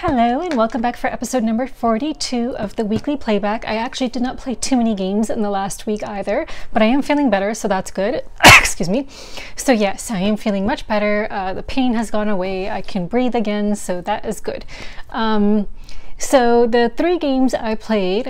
Hello and welcome back for episode number 42 of the weekly playback. I actually did not play too many games in the last week either, but I am feeling better, so that's good. Excuse me. So yes, I am feeling much better. The pain has gone away. I can breathe again, so that is good. So the 3 games I played,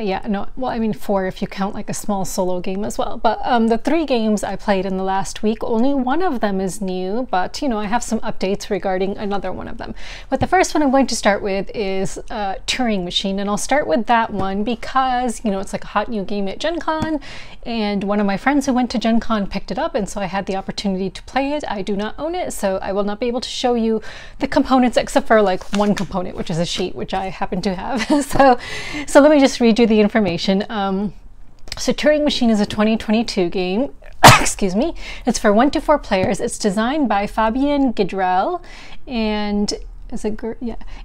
four if you count like a small solo game as well, but the 3 games I played in the last week, only one of them is new, but you know, I have some updates regarding another one of them. But the first one I'm going to start with is Turing Machine, and I'll start with that one because, you know, it's like a hot new game at Gen Con, and one of my friends who went to Gen Con picked it up, and so I had the opportunity to play it. I do not own it, so I will not be able to show you the components except for like one component, which is a sheet, which I happen to have. so let me just read you the information. So Turing Machine is a 2022 game. Excuse me. It's for 1 to 4 players. It's designed by Fabian Gidrel and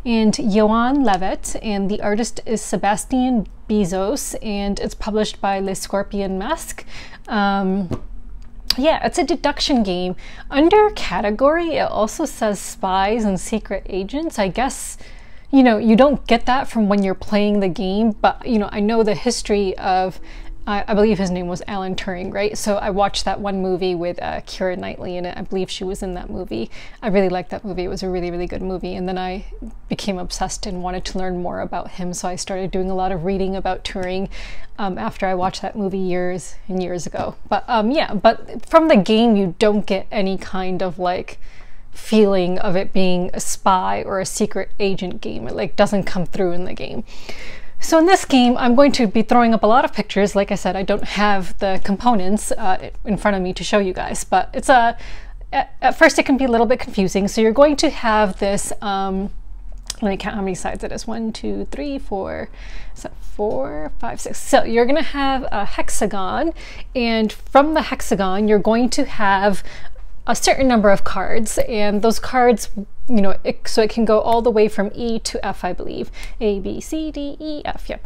and Johan Levitt, and the artist is Sebastian Bezos, and it's published by Le Scorpion Mask. Yeah, it's a deduction game. Under category, it also says spies and secret agents. I guess, you know, you don't get that from when you're playing the game, but, you know, I know the history of, I believe his name was Alan Turing, right? So I watched that one movie with Keira Knightley in it. I believe she was in that movie. I really liked that movie. It was a really, really good movie. And then I became obsessed and wanted to learn more about him. So I started doing a lot of reading about Turing after I watched that movie years and years ago. But yeah, but from the game, you don't get any kind of like feeling of it being a spy or a secret agent game. It like doesn't come through in the game. So in this game, I'm going to be throwing up a lot of pictures. Like I said, I don't have the components in front of me to show you guys, but it's at first it can be a little bit confusing. So you're going to have this, let me count how many sides it is. 1, 2, 3, 4, so 4, 5, 6. So you're going to have a hexagon, and from the hexagon, you're going to have a certain number of cards, and those cards, you know, so it can go all the way from E to F, I believe. A, B, C, D, E, F, yeah.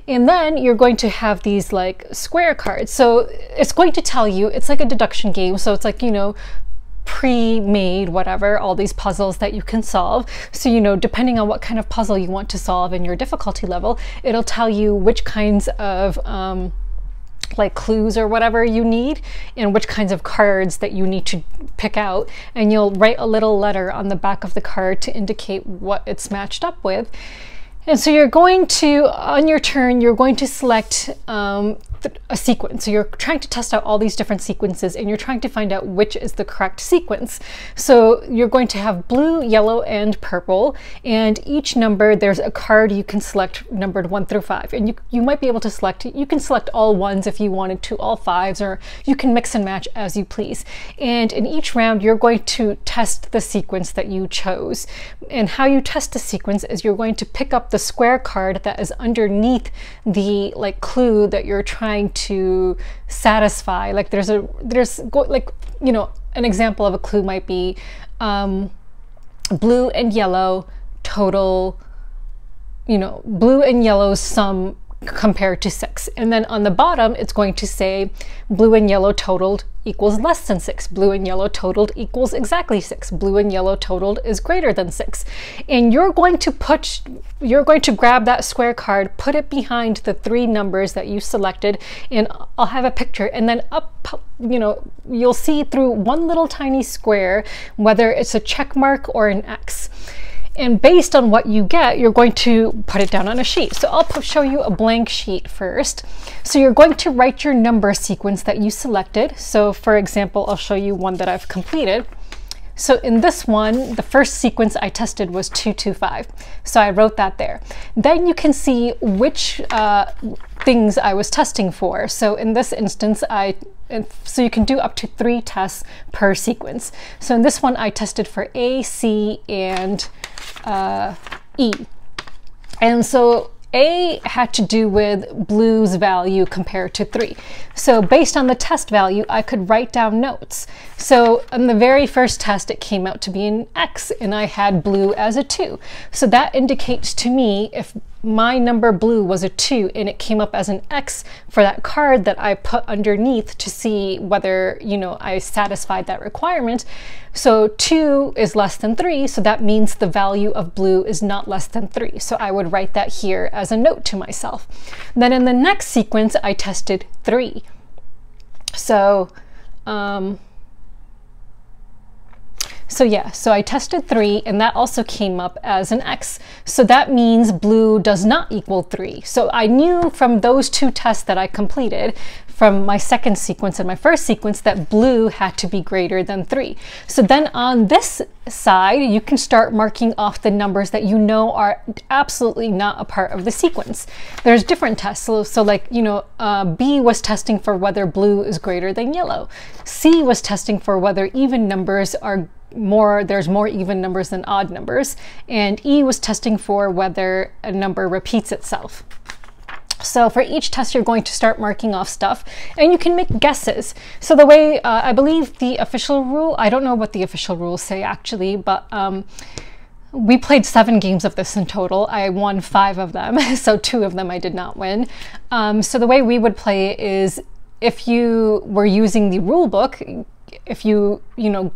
And then you're going to have these like square cards. So it's going to tell you, it's like a deduction game. So it's like, you know, pre-made, whatever, all these puzzles that you can solve. So, you know, depending on what kind of puzzle you want to solve and your difficulty level, it'll tell you which kinds of like clues or whatever you need and which kinds of cards that you need to pick out, and you'll write a little letter on the back of the card to indicate what it's matched up with. And so you're going to, on your turn, you're going to select a sequence. So you're trying to test out all these different sequences, and you're trying to find out which is the correct sequence. So you're going to have blue, yellow, and purple, and each number there's a card you can select numbered 1 through 5, and you might be able to select, you can select all 1s if you wanted to, all 5s, or you can mix and match as you please. And in each round you're going to test the sequence that you chose. And how you test the sequence is you're going to pick up the square card that is underneath the like clue that you're trying to satisfy. Like there's like, you know, an example of a clue might be blue and yellow total, you know, blue and yellow sum compared to 6. And then on the bottom it's going to say blue and yellow totaled equals less than 6, blue and yellow totaled equals exactly 6, blue and yellow totaled is greater than 6. And you're going to grab that square card, put it behind the 3 numbers that you selected, and I'll have a picture, and then up, you know, you'll see through one little tiny square whether it's a check mark or an X. And based on what you get, you're going to put it down on a sheet. So I'll show you a blank sheet first. So you're going to write your number sequence that you selected. So for example, I'll show you one that I've completed. So in this one, the first sequence I tested was 225. So I wrote that there. Then you can see which things I was testing for. So in this instance, so you can do up to 3 tests per sequence. So in this one, I tested for A, C, and E. And so A had to do with blue's value compared to 3. So based on the test value, I could write down notes. So on the very first test, it came out to be an X, and I had blue as a 2. So that indicates to me if my number blue was a 2 and it came up as an X for that card that I put underneath to see whether, you know, I satisfied that requirement. So 2 is less than 3, so that means the value of blue is not less than 3. So I would write that here as a note to myself. Then in the next sequence, I tested 3. So, so I tested 3 and that also came up as an X. So that means blue does not equal 3. So I knew from those 2 tests that I completed from my second sequence and my first sequence that blue had to be greater than 3. So then on this side, you can start marking off the numbers that you know are absolutely not a part of the sequence. There's different tests. So like, you know, B was testing for whether blue is greater than yellow. C was testing for whether even numbers are there's more even numbers than odd numbers, and E was testing for whether a number repeats itself. So for each test, you're going to start marking off stuff, and you can make guesses. So the way, I believe the official rule, I don't know what the official rules say actually, but we played 7 games of this in total. I won 5 of them, so 2 of them I did not win. So the way we would play it is, if you were using the rule book, if you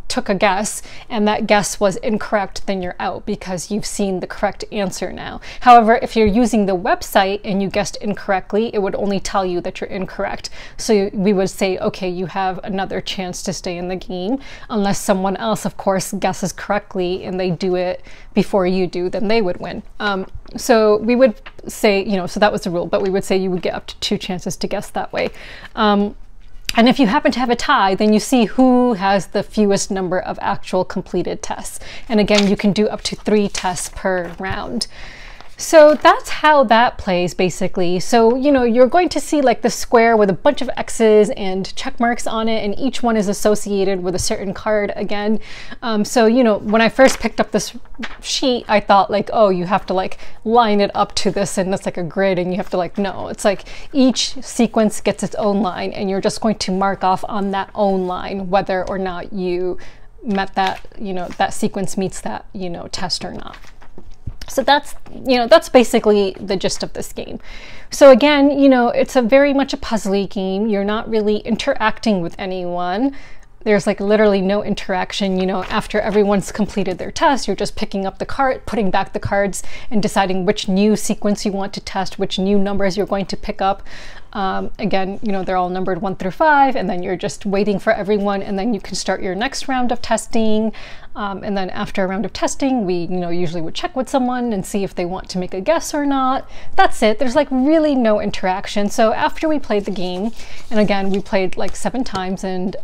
took a guess and that guess was incorrect, then you're out because you've seen the correct answer now. However, if you're using the website and you guessed incorrectly, it would only tell you that you're incorrect. So we would say, okay, you have another chance to stay in the game, unless someone else, of course, guesses correctly and they do it before you do, then they would win. So we would say, so that was the rule, but we would say you would get up to 2 chances to guess that way. And if you happen to have a tie, then you see who has the fewest number of actual completed tests. And again, you can do up to 3 tests per round. So that's how that plays basically. So, you're going to see like the square with a bunch of X's and check marks on it, and each one is associated with a certain card again. So, when I first picked up this sheet, I thought like, oh, you have to like line it up to this and that's like a grid, and you have to like, no, it's like each sequence gets its own line and you're just going to mark off on that own line whether or not you met that, that sequence meets that, test or not. So that's basically the gist of this game. So again, it's very much a puzzly game. You're not really interacting with anyone. There's like literally no interaction. After everyone's completed their test, you're just picking up the card, putting back the cards, and deciding which new sequence you want to test, which new numbers you're going to pick up. Again, they're all numbered 1 through 5, and then you're just waiting for everyone, and then you can start your next round of testing. And then after a round of testing, we, usually would check with someone and see if they want to make a guess or not. That's it. There's like really no interaction. So after we played the game, and again, we played like 7 times, and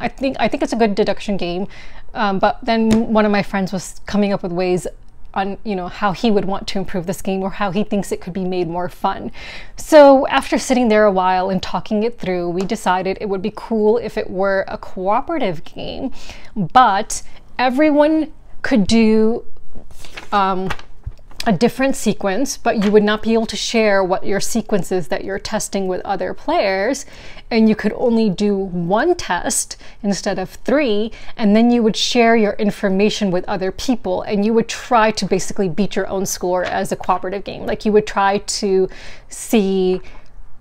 I think it's a good deduction game. But then one of my friends was coming up with ways on how he would want to improve this game, or how he thinks it could be made more fun. So after sitting there a while and talking it through, we decided it would be cool if it were a cooperative game, but everyone could do a different sequence, but you would not be able to share what your sequence is that you're testing with other players, and you could only do 1 test instead of 3, and then you would share your information with other people, and you would try to basically beat your own score as a cooperative game. Like you would try to see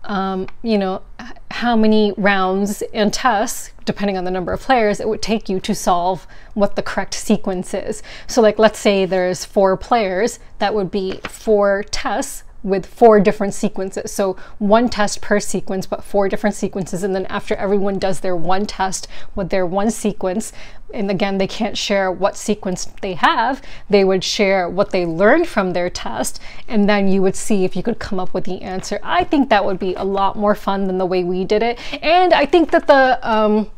how many rounds and tests, depending on the number of players, it would take you to solve what the correct sequence is. So like, let's say there's 4 players, that would be 4 tests with 4 different sequences. So 1 test per sequence, but 4 different sequences. And then after everyone does their 1 test with their 1 sequence, and again, they can't share what sequence they have, they would share what they learned from their test, and then you would see if you could come up with the answer. I think that would be a lot more fun than the way we did it. And I think that the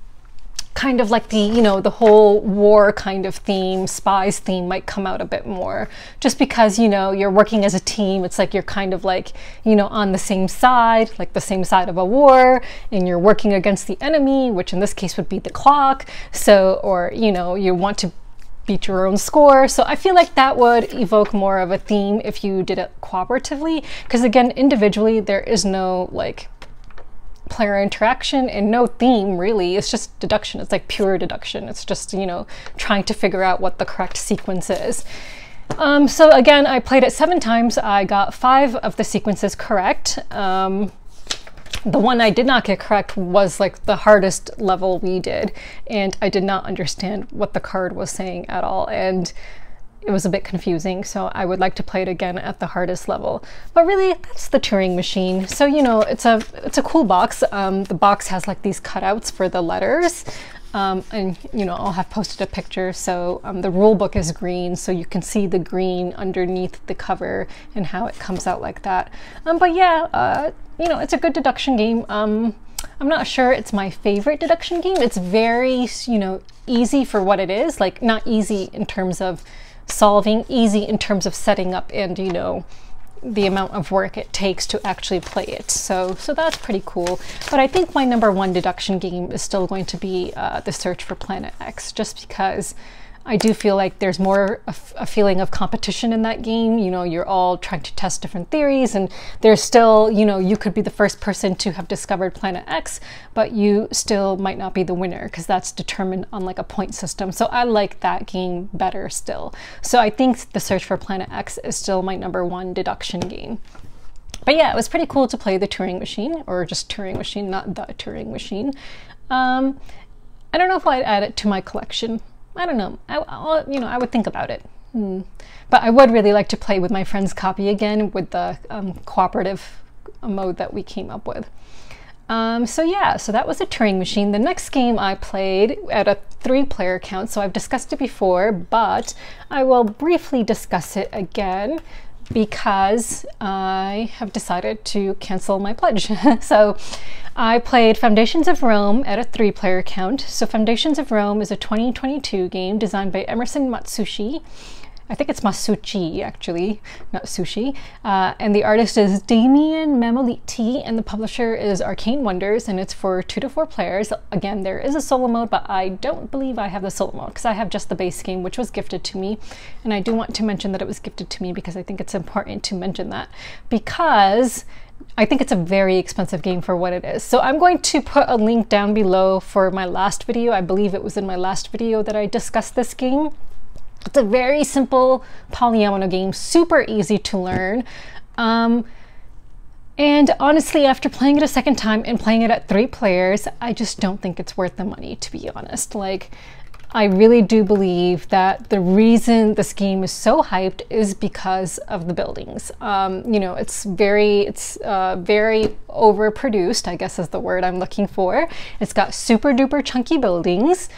kind of like the, the whole war kind of theme, spies theme might come out a bit more, just because, you're working as a team. It's like you're kind of like, on the same side, like the same side of a war, and you're working against the enemy, which in this case would be the clock. So, or, you want to beat your own score. So I feel like that would evoke more of a theme if you did it cooperatively, because again, individually, there is no like player interaction and no theme really. It's just deduction. It's like pure deduction. It's just, trying to figure out what the correct sequence is. So again, I played it 7 times. I got 5 of the sequences correct. The one I did not get correct was like the hardest level we did, and I did not understand what the card was saying at all, and it was a bit confusing, so I would like to play it again at the hardest level. But really, that's the Turing Machine. So, you know, it's a cool box. The box has like these cutouts for the letters. And you know, I'll have posted a picture. So the rule book is green, so you can see the green underneath the cover and how it comes out like that. But yeah, you know, it's a good deduction game. I'm not sure it's my favorite deduction game. It's very, you know, easy for what it is. Like, not easy in terms of solving, easy in terms of setting up and, you know, the amount of work it takes to actually play it. So that's pretty cool. But I think my #1 deduction game is still going to be The Search for Planet X, just because I do feel like there's more a feeling of competition in that game. You know, you're all trying to test different theories, and there's still, you know, you could be the first person to have discovered Planet X, but you still might not be the winner because that's determined on like a point system. So I like that game better still. So I think The Search for Planet X is still my #1 deduction game. But yeah, it was pretty cool to play the Turing Machine, or just Turing Machine, not the Turing Machine. I don't know if I'd add it to my collection. I don't know. You know, I would think about it. But I would really like to play with my friend's copy again with the cooperative mode that we came up with. So yeah, so that was the Turing Machine. The next game I played at a 3-player count, so I've discussed it before, but I will briefly discuss it again because I have decided to cancel my pledge. So I played Foundations of Rome at a 3-player count. So Foundations of Rome is a 2022 game designed by Emerson Matsushi. I think it's Masucci, actually, not Sushi. And the artist is Damien Mamoliti, and the publisher is Arcane Wonders, and it's for 2 to 4 players. Again, there is a solo mode, but I don't believe I have the solo mode because I have just the base game, which was gifted to me. And I do want to mention that it was gifted to me because I think it's important to mention that, because I think it's a very expensive game for what it is. So I'm going to put a link down below for my last video. I believe it was in my last video that I discussed this game. It's a very simple polyomino game, super easy to learn. And honestly, after playing it a second time and playing it at 3 players, I just don't think it's worth the money, to be honest. Like, I really do believe that the reason this game is so hyped is because of the buildings. You know, it's very overproduced, I guess is the word I'm looking for. It's got super duper chunky buildings.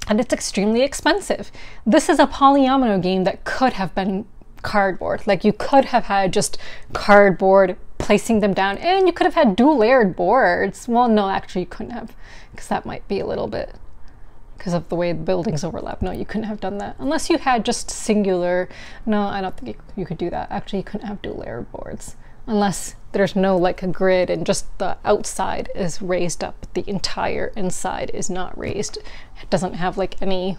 And it's extremely expensive. This is a polyomino game that could have been cardboard. Like, you could have had just cardboard, placing them down, and you could have had dual layered boards. Well, no, actually you couldn't have, because that might be a little bit, because of the way the buildings overlap. No, you couldn't have done that. Unless you had just singular, no, I don't think you could do that. Actually, you couldn't have dual layered boards. Unless there's no like a grid and just the outside is raised up, the entire inside is not raised. It doesn't have like any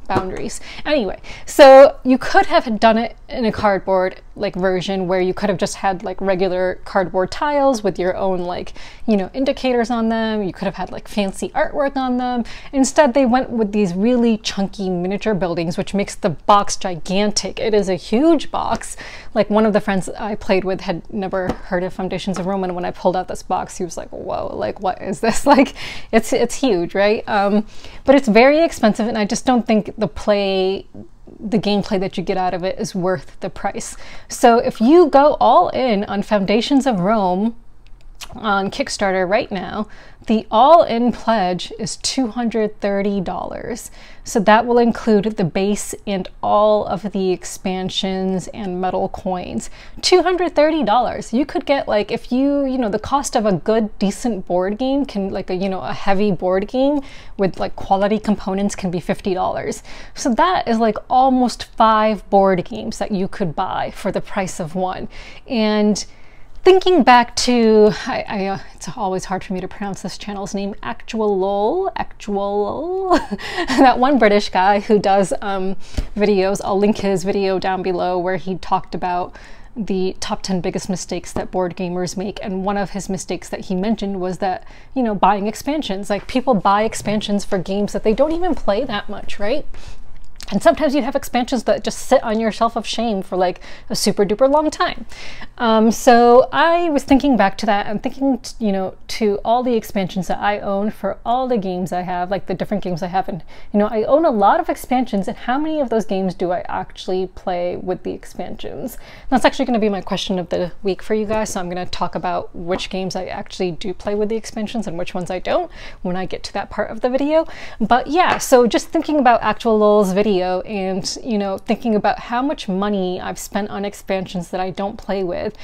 boundaries. Anyway, so you could have done it in a cardboard like version where you could have just had like regular cardboard tiles with your own like, you know, indicators on them. You could have had like fancy artwork on them. Instead, they went with these really chunky miniature buildings, which makes the box gigantic. It is a huge box. Like, one of the friends I played with had never heard of Foundations of Rome, and when I pulled out this box, he was like, whoa, like, what is this? Like, it's huge, right? But it's very expensive, and I just don't think the gameplay that you get out of it is worth the price. So if you go all in on Foundations of Rome on Kickstarter right now, the all-in pledge is $230. So that will include the base and all of the expansions and metal coins. $230. You could get, like, if you know, the cost of a good, decent board game can, like, a heavy board game with like quality components can be $50. So that is like almost 5 board games that you could buy for the price of one. And thinking back to, it's always hard for me to pronounce this channel's name, Actual, that one British guy who does videos. I'll link his video down below where he talked about the top 10 biggest mistakes that board gamers make. And one of his mistakes that he mentioned was that, you know, buying expansions. Like, people buy expansions for games that they don't even play that much, right? And sometimes you have expansions that just sit on your shelf of shame for like a super duper long time. So I was thinking back to that and thinking, you know, to all the expansions that I own for all the games I have, like the different games I have. And, you know, I own a lot of expansions, and how many of those games do I actually play with the expansions? That's actually going to be my question of the week for you guys. So I'm going to talk about which games I actually do play with the expansions and which ones I don't when I get to that part of the video. But yeah, so just thinking about actual Lol's video and, you know, thinking about how much money I've spent on expansions that I don't play with.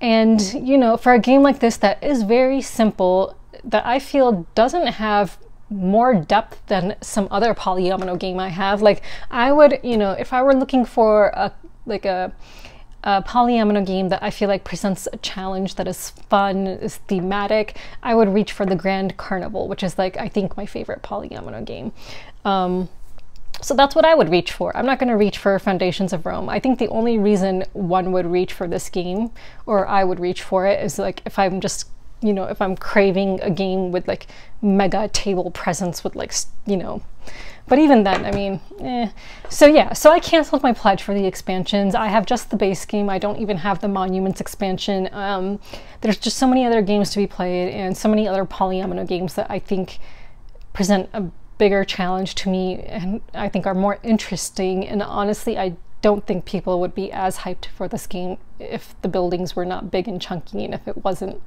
And, you know, for a game like this that is very simple, that I feel doesn't have more depth than some other polyomino game I have. Like, I would, you know, if I were looking for a polyomino game that I feel like presents a challenge that is fun, is thematic, I would reach for the Grand Carnival, which is like, I think, my favorite polyomino game. So that's what I would reach for. I'm not going to reach for Foundations of Rome. I think the only reason one would reach for this game, or I would reach for it, is like if I'm just, you know, if I'm craving a game with like mega table presence with like, you know, but even then, I mean, So yeah, so I canceled my pledge for the expansions. I have just the base game. I don't even have the Monuments expansion. There's just so many other games to be played and so many other polyomino games that I think present a bigger challenge to me and I think are more interesting. And honestly, I don't think people would be as hyped for this game if the buildings were not big and chunky and if it wasn't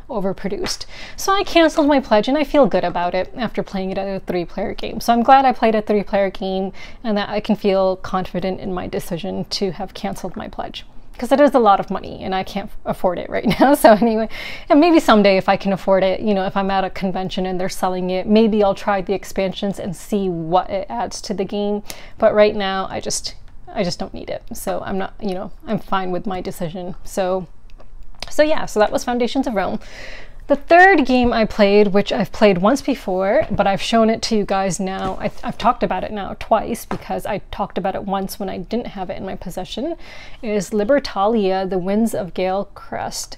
overproduced. So I canceled my pledge and I feel good about it after playing it at a 3-player game. So I'm glad I played a 3-player game and that I can feel confident in my decision to have canceled my pledge, because it is a lot of money and I can't afford it right now. So anyway, and maybe someday if I can afford it, you know, if I'm at a convention and they're selling it, maybe I'll try the expansions and see what it adds to the game. But right now I just don't need it. So I'm not, you know, I'm fine with my decision. So yeah, so that was Foundations of Rome. The third game I played, which I've played once before, but I've shown it to you guys now. I've talked about it now twice because I talked about it once when I didn't have it in my possession, is Libertalia, The Winds of Galecrest.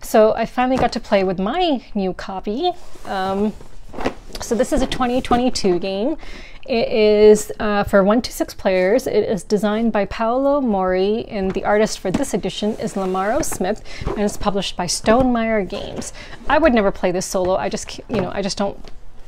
So I finally got to play with my new copy. So this is a 2022 game. It is for 1 to 6 players. It is designed by Paolo Mori, and the artist for this edition is Lamaro Smith, and it's published by Stonemaier Games. I would never play this solo. I just, you know,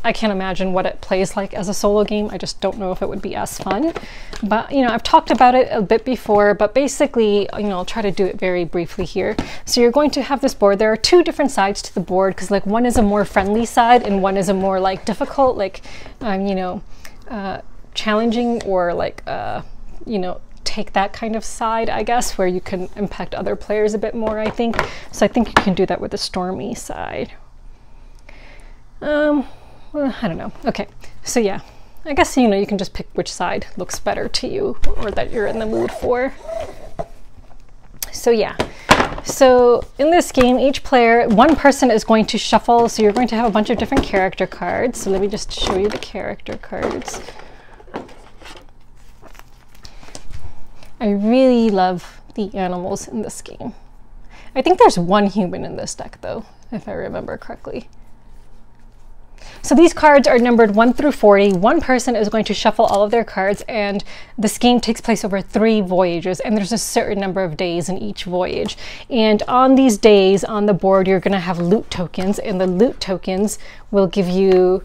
I can't imagine what it plays like as a solo game. I just don't know if it would be as fun. But, you know, I've talked about it a bit before, but basically, you know, I'll try to do it very briefly here. So you're going to have this board. There are 2 different sides to the board, because like one is a more friendly side and one is a more like difficult, like, you know, challenging or like, you know, take that kind of side, I guess, where you can impact other players a bit more, I think. So I think you can do that with the stormy side. Well, I don't know. Okay, so yeah, I guess, you know, you can just pick which side looks better to you or that you're in the mood for. So yeah, so in this game, each player, one person is going to shuffle. So you're going to have a bunch of different character cards. So let me just show you the character cards. I really love the animals in this game. I think there's 1 human in this deck though, if I remember correctly. So these cards are numbered 1 through 40. One person is going to shuffle all of their cards, and this game takes place over 3 voyages, and there's a certain number of days in each voyage. And on these days on the board, you're going to have loot tokens, and the loot tokens will give you,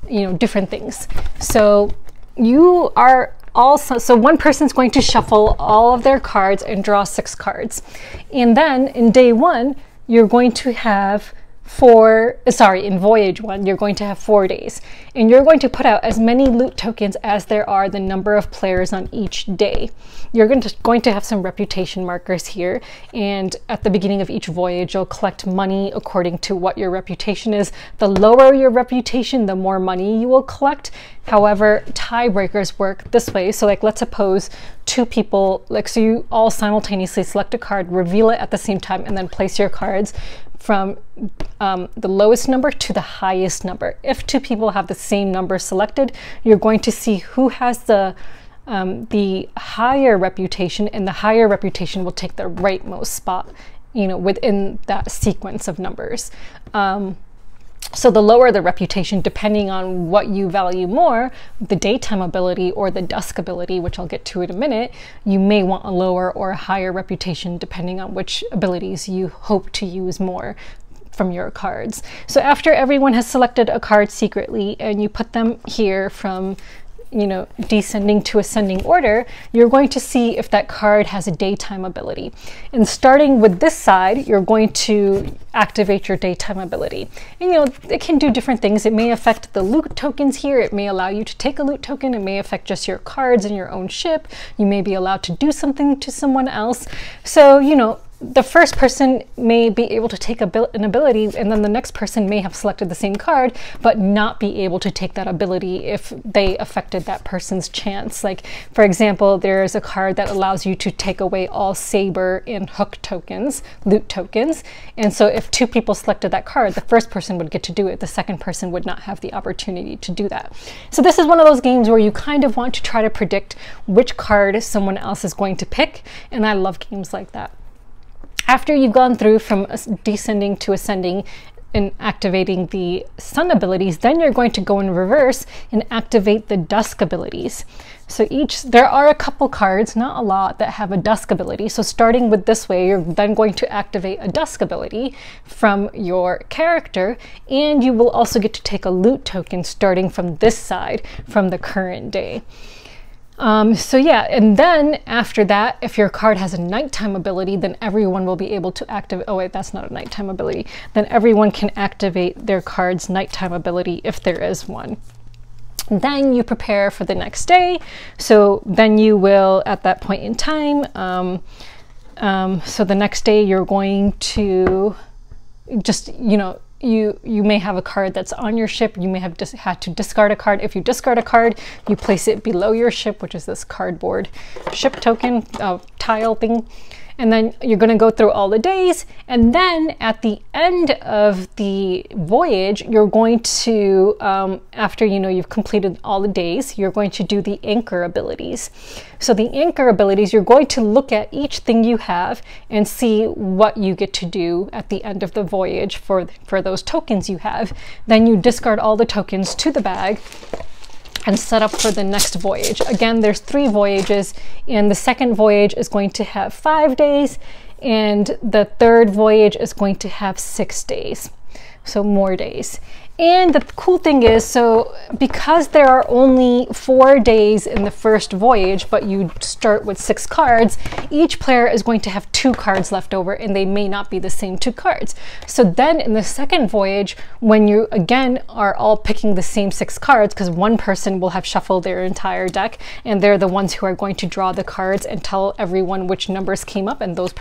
you know, different things. So you are also, so one person's going to shuffle all of their cards and draw 6 cards. And then in day 1, you're going to have in voyage 1, you're going to have 4 days, and you're going to put out as many loot tokens as there are the number of players on each day. You're going to have some reputation markers here, and at the beginning of each voyage, you'll collect money according to what your reputation is. The lower your reputation, the more money you will collect. However, tiebreakers work this way. So like, let's suppose 2 people, like, so you all simultaneously select a card, reveal it at the same time, and then place your cards from the lowest number to the highest number. If 2 people have the same number selected, you're going to see who has the higher reputation, and the higher reputation will take the rightmost spot, you know, within that sequence of numbers. So the lower the reputation, depending on what you value more, the daytime ability or the dusk ability, which I'll get to in a minute, you may want a lower or a higher reputation depending on which abilities you hope to use more from your cards. So after everyone has selected a card secretly and you put them here from, you know, descending to ascending order, you're going to see if that card has a daytime ability. And starting with this side, you're going to activate your daytime ability. And, you know, it can do different things. It may affect the loot tokens here. It may allow you to take a loot token. It may affect just your cards in your own ship. You may be allowed to do something to someone else. So, you know, the first person may be able to take an ability, and then the next person may have selected the same card, but not be able to take that ability if they affected that person's chance. Like, for example, there's a card that allows you to take away all saber and hook tokens, loot tokens. And so if two people selected that card, the first person would get to do it. The second person would not have the opportunity to do that. So this is one of those games where you kind of want to try to predict which card someone else is going to pick. And I love games like that. After you've gone through from descending to ascending and activating the sun abilities, then you're going to go in reverse and activate the dusk abilities. So there are a couple cards, not a lot, that have a dusk ability. So starting with this way, you're then going to activate a dusk ability from your character, and you will also get to take a loot token starting from this side from the current day. So yeah, and then after that, if your card has a nighttime ability, then everyone will be able to activate, oh wait, that's not a nighttime ability. Then everyone can activate their card's nighttime ability if there is one. Then you prepare for the next day. So then you will, at that point in time, so the next day you're going to just, you know, you may have a card that's on your ship. You may have just had to discard a card. If you discard a card, you place it below your ship, which is this cardboard ship token tile thing. And then you're going to go through all the days. And then at the end of the voyage, you're going to, after you know you've completed all the days, you're going to do the anchor abilities. So the anchor abilities, you're going to look at each thing you have and see what you get to do at the end of the voyage for those tokens you have. Then you discard all the tokens to the bag and set up for the next voyage. Again, there's 3 voyages, and the second voyage is going to have 5 days, and the third voyage is going to have 6 days. So more days. And the cool thing is, so because there are only 4 days in the first voyage, but you start with 6 cards, each player is going to have 2 cards left over, and they may not be the same 2 cards. So then in the second voyage, when you again are all picking the same 6 cards, because one person will have shuffled their entire deck, and they're the ones who are going to draw the cards and tell everyone which numbers came up, and those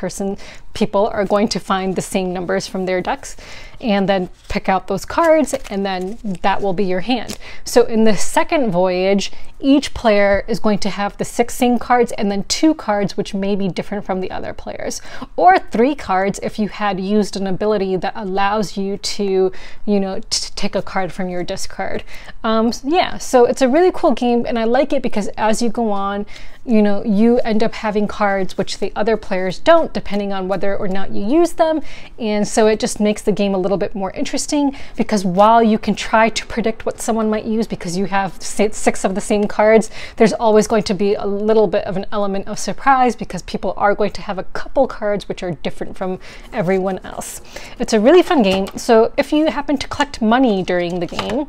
people are going to find the same numbers from their decks and then pick out those cards, and then that will be your hand. So in the second voyage, each player is going to have the 6 same cards and then 2 cards which may be different from the other players, or 3 cards if you had used an ability that allows you to, you know, take a card from your discard. Yeah, so it's a really cool game, and I like it because as you go on, you know, you end up having cards which the other players don't, depending on whether or not you use them. And so it just makes the game a little bit more interesting, because while you can try to predict what someone might use because you have 6 of the same cards, there's always going to be a little bit of an element of surprise because people are going to have a couple cards which are different from everyone else. It's a really fun game. So if you happen to collect money during the game,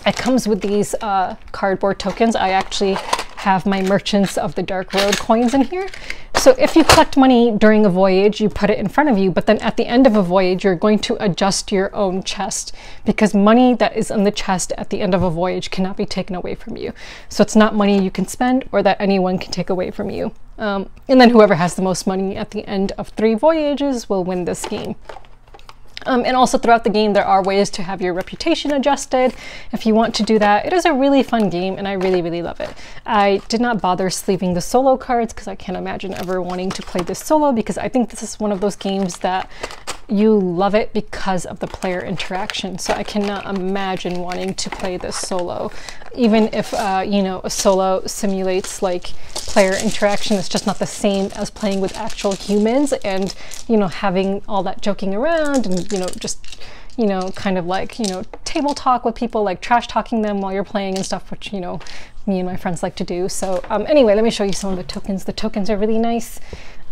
it comes with these cardboard tokens. I actually have my Merchants of the Dark Road coins in here. So if you collect money during a voyage, you put it in front of you, but then at the end of a voyage, you're going to adjust your own chest, because money that is in the chest at the end of a voyage cannot be taken away from you. So it's not money you can spend or that anyone can take away from you. And then whoever has the most money at the end of 3 voyages will win this game. And also throughout the game, there are ways to have your reputation adjusted if you want to do that. It is a really fun game, and I really, really love it. I did not bother sleeving the solo cards because I can't imagine ever wanting to play this solo, because I think this is one of those games that you love it because of the player interaction. So I cannot imagine wanting to play this solo. Even if, you know, a solo simulates like player interaction, it's just not the same as playing with actual humans and, you know, having all that joking around and, you know, just, you know, kind of like, you know, table talk with people, like trash talking them while you're playing and stuff, which, you know, me and my friends like to do. So anyway, let me show you some of the tokens. The tokens are really nice.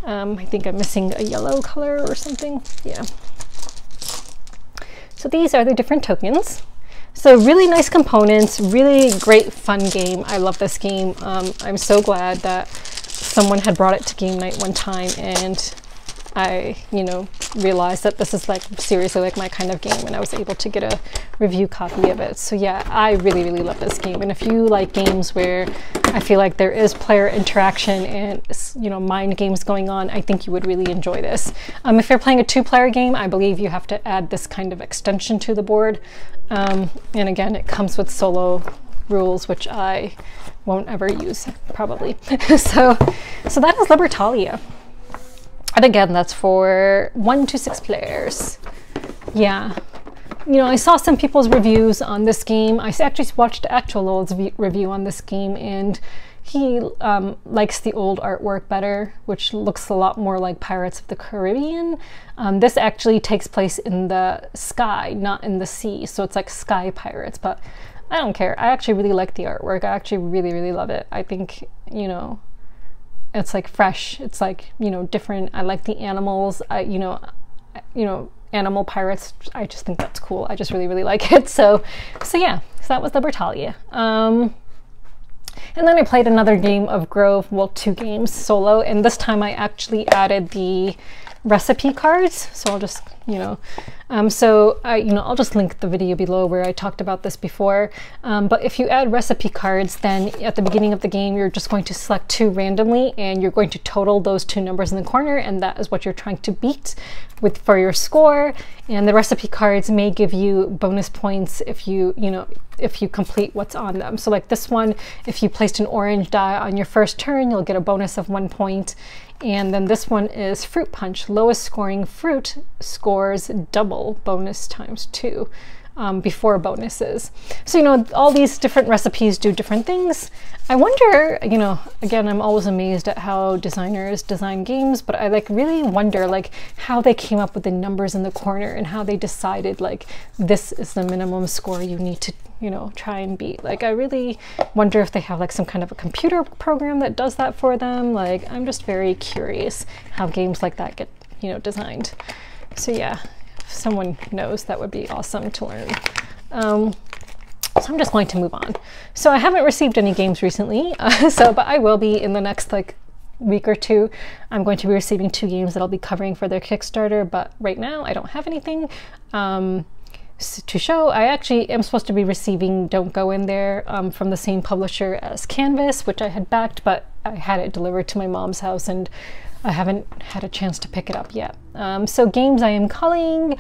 I think I'm missing a yellow color or something. Yeah. So these are the different tokens. So really nice components, really great fun game. I love this game. I'm so glad that someone had brought it to game night one time, and I, you know, realized that this is like seriously like my kind of game, and I was able to get a review copy of it. So yeah, I really, really love this game. And if you like games where I feel like there is player interaction and, you know, mind games going on, I think you would really enjoy this. If you're playing a 2-player game, I believe you have to add this kind of extension to the board. And again, it comes with solo rules, which I won't ever use probably. so that is Libertalia. And again, that's for 1 to 6 players. Yeah. You know, I saw some people's reviews on this game. I actually watched Actual's review on this game, and he likes the old artwork better, which looks a lot more like Pirates of the Caribbean. This actually takes place in the sky, not in the sea. So it's like sky pirates, but I don't care. I actually really like the artwork. I actually really, really love it. I think, you know, it's like fresh. It's like, you know, different. I like the animals. You know, animal pirates. I just think that's cool. I just really, really like it. So yeah, so that was Libertalia. And then I played another game of Grove, well, 2 games solo, and this time I actually added the recipe cards. So I'll just, you know, I'll just link the video below where I talked about this before. But if you add recipe cards, then at the beginning of the game, you're just going to select 2 randomly, and you're going to total those 2 numbers in the corner, and that is what you're trying to beat for your score. And the recipe cards may give you bonus points if you complete what's on them. So like this one, if you placed an orange die on your first turn, you'll get a bonus of 1 point. And then this one is fruit punch. Lowest scoring fruit scores double, bonus times 2 before bonuses. So, you know, all these different recipes do different things. I wonder, you know, again, I'm always amazed at how designers design games, but I like really wonder like how they came up with the numbers in the corner and how they decided like this is the minimum score you need to, you know, try and beat. Like I really wonder if they have like some kind of a computer program that does that for them. Like I'm just very curious how games like that get, you know, designed. So yeah, if someone knows, that would be awesome to learn. So I'm just going to move on. So I haven't received any games recently, but I will be in the next like week or 2. I'm going to be receiving 2 games that I'll be covering for their Kickstarter, but right now I don't have anything to show. I actually am supposed to be receiving Don't Go In There from the same publisher as Canvas, which I had backed, but I had it delivered to my mom's house and I haven't had a chance to pick it up yet. So games I am culling,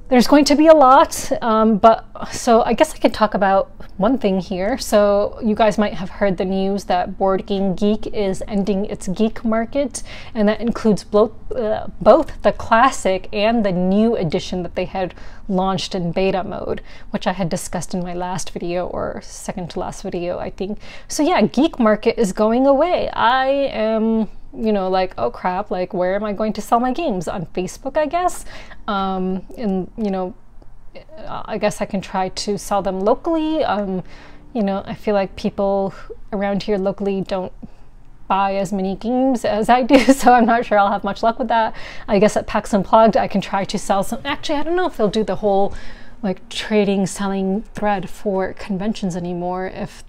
there's going to be a lot, so I guess I could talk about one thing here. So you guys might have heard the news that Board Game Geek is ending its Geek Market, and that includes both the classic and the new edition that they had launched in beta mode, which I had discussed in my last video, or second to last video, I think. So yeah, Geek Market is going away. I am, you know, like, oh crap, like where am I going to sell my games? On Facebook, I guess. And you know, I guess I can try to sell them locally. You know, I feel like people around here locally don't buy as many games as I do, so I'm not sure I'll have much luck with that. I guess at PAX Unplugged I can try to sell some. Actually, I don't know if they'll do the whole like trading selling thread for conventions anymore, if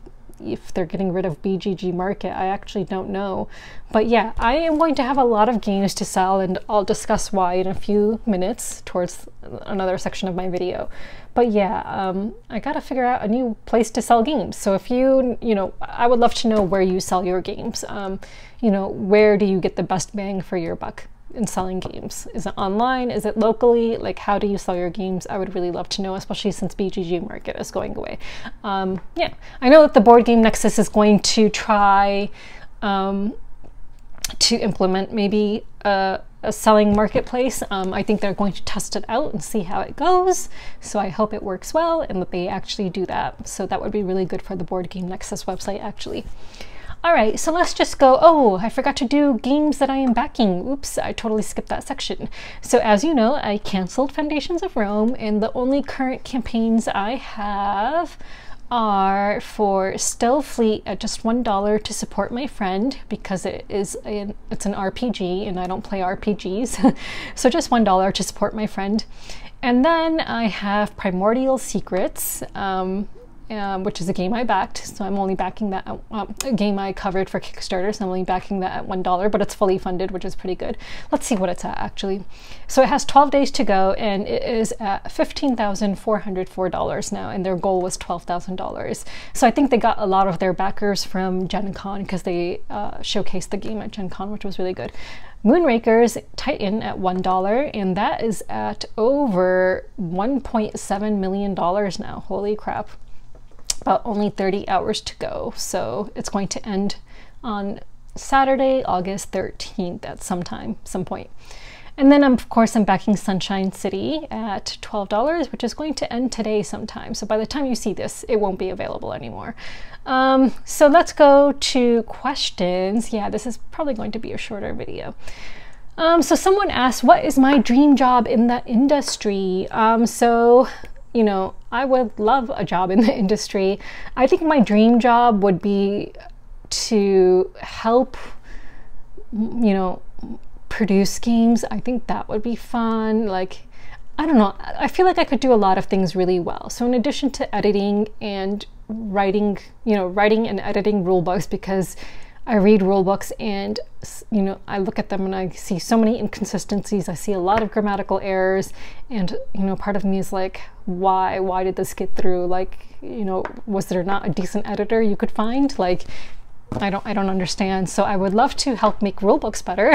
they're getting rid of BGG Market. I actually don't know. But yeah, I am going to have a lot of games to sell, and I'll discuss why in a few minutes towards another section of my video. But yeah, I gotta figure out a new place to sell games. So if you know, I would love to know where you sell your games. You know, where do you get the best bang for your buck in selling games? Is it online? Is it locally? Like, how do you sell your games? I would really love to know, especially since BGG Market is going away. Yeah, I know that the Board Game Nexus is going to try to implement maybe a selling marketplace. I think they're going to test it out and see how it goes. So I hope it works well and that they actually do that. So that would be really good for the Board Game Nexus website, actually. All right, so let's just go. Oh, I forgot to do games that I am backing. Oops, I totally skipped that section. So as you know, I canceled Foundations of Rome, and the only current campaigns I have are for Still Fleet at just $1 to support my friend, because it's an RPG and I don't play RPGs. So just $1 to support my friend. And then I have Primordial Secrets, which is a game I backed, so I'm only backing that, a game I covered for Kickstarter, so I'm only backing that at $1, but it's fully funded, which is pretty good. Let's see what it's at, actually. So it has 12 days to go, and it is at $15,404 now, and their goal was $12,000. So I think they got a lot of their backers from Gen Con, because they showcased the game at Gen Con, which was really good. Moonraker's Titan at $1, and that is at over $1.7 million now. Holy crap. About only 30 hours to go, so it's going to end on Saturday, August 13th at some point. And then of course I'm backing Sunshine City at $12, which is going to end today sometime. So by the time you see this, it won't be available anymore. So let's go to questions. Yeah, this is probably going to be a shorter video. So someone asked, what is my dream job in the industry? So, you know, I would love a job in the industry. I think my dream job would be to help, you know, produce games. I think that would be fun. Like, I don't know, I feel like I could do a lot of things really well. So in addition to editing and writing, you know, writing and editing rule books, because I read rule books and, you know, I look at them and I see so many inconsistencies. I see a lot of grammatical errors, and, you know, part of me is like, why did this get through? Like, you know, was there not a decent editor you could find? Like, I don't understand. So I would love to help make rule books better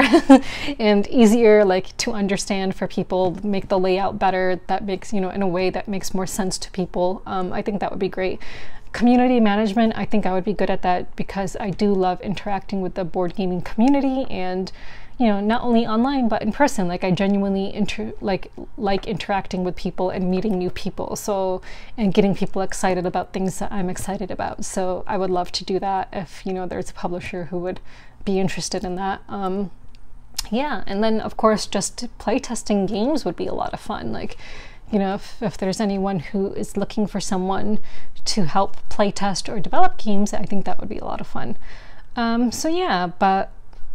and easier, like, to understand for people, make the layout better, that makes, you know, in a way that makes more sense to people. I think that would be great. Community management, I think I would be good at that, because I do love interacting with the board gaming community, and, you know, not only online but in person. Like, I genuinely like interacting with people and meeting new people, so, and getting people excited about things that I'm excited about. So I would love to do that if, you know, there's a publisher who would be interested in that. Yeah, and then of course just playtesting games would be a lot of fun. Like, you know, if there's anyone who is looking for someone to help playtest or develop games, I think that would be a lot of fun. So yeah,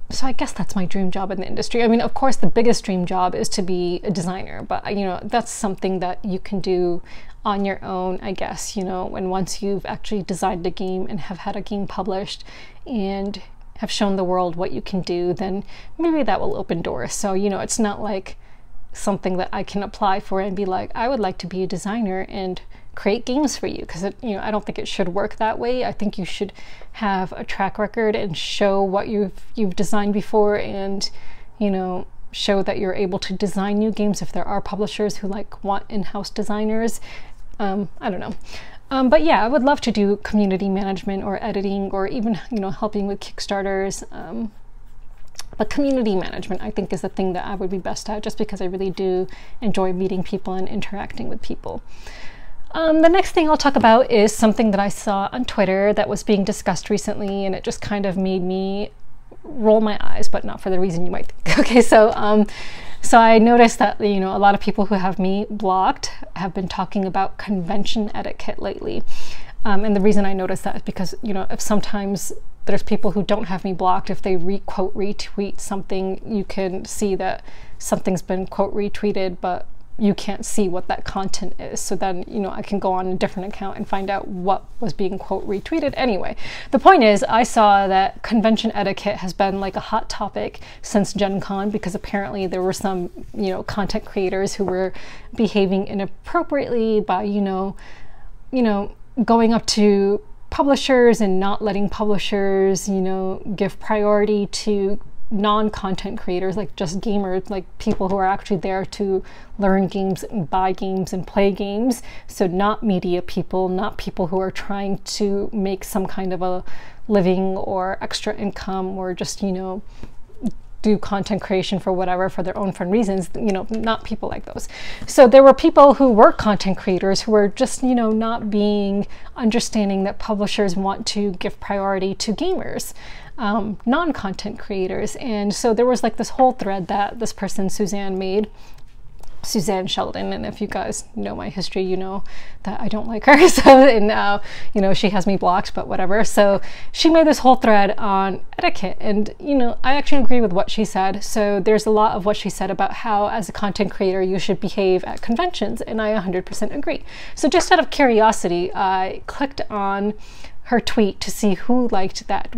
so I guess that's my dream job in the industry. I mean, of course, the biggest dream job is to be a designer, but, you know, that's something that you can do on your own, I guess, you know, when once you've actually designed a game and have had a game published and have shown the world what you can do, then maybe that will open doors. So, you know, it's not like something that I can apply for and be like, I would like to be a designer and create games for you, because, you know, I don't think it should work that way. I think you should have a track record and show what you've designed before, and, you know, show that you're able to design new games if there are publishers who like want in-house designers. I don't know. But yeah, I would love to do community management or editing, or even, you know, helping with Kickstarters. But community management, I think, is the thing that I would be best at, just because I really do enjoy meeting people and interacting with people. The next thing I'll talk about is something that I saw on Twitter that was being discussed recently, and it just kind of made me roll my eyes, but not for the reason you might think. Okay, so I noticed that, you know, a lot of people who have me blocked have been talking about convention etiquette lately. And the reason I noticed that is because, you know, if sometimes there's people who don't have me blocked, if they quote retweet something, you can see that something's been quote retweeted, but you can't see what that content is. So then, you know, I can go on a different account and find out what was being quote retweeted. Anyway, the point is, I saw that convention etiquette has been like a hot topic since Gen Con, because apparently there were some, you know, content creators who were behaving inappropriately by, you know, going up to publishers and not letting publishers, you know, give priority to non-content creators, like just gamers, like people who are actually there to learn games and buy games and play games. So not media people, not people who are trying to make some kind of a living or extra income, or just, you know, do content creation for whatever, for their own fun reasons, you know, not people like those. So there were people who were content creators who were just, you know, not being understanding that publishers want to give priority to gamers, non-content creators. And so there was like this whole thread that this person, Suzanne, made. Suzanne Sheldon, and if you guys know my history, you know that I don't like her. So, and you know, she has me blocked, but whatever. So she made this whole thread on etiquette, and you know, I actually agree with what she said. So there's a lot of what she said about how, as a content creator, you should behave at conventions, and I 100% agree. So just out of curiosity, I clicked on her tweet to see who liked that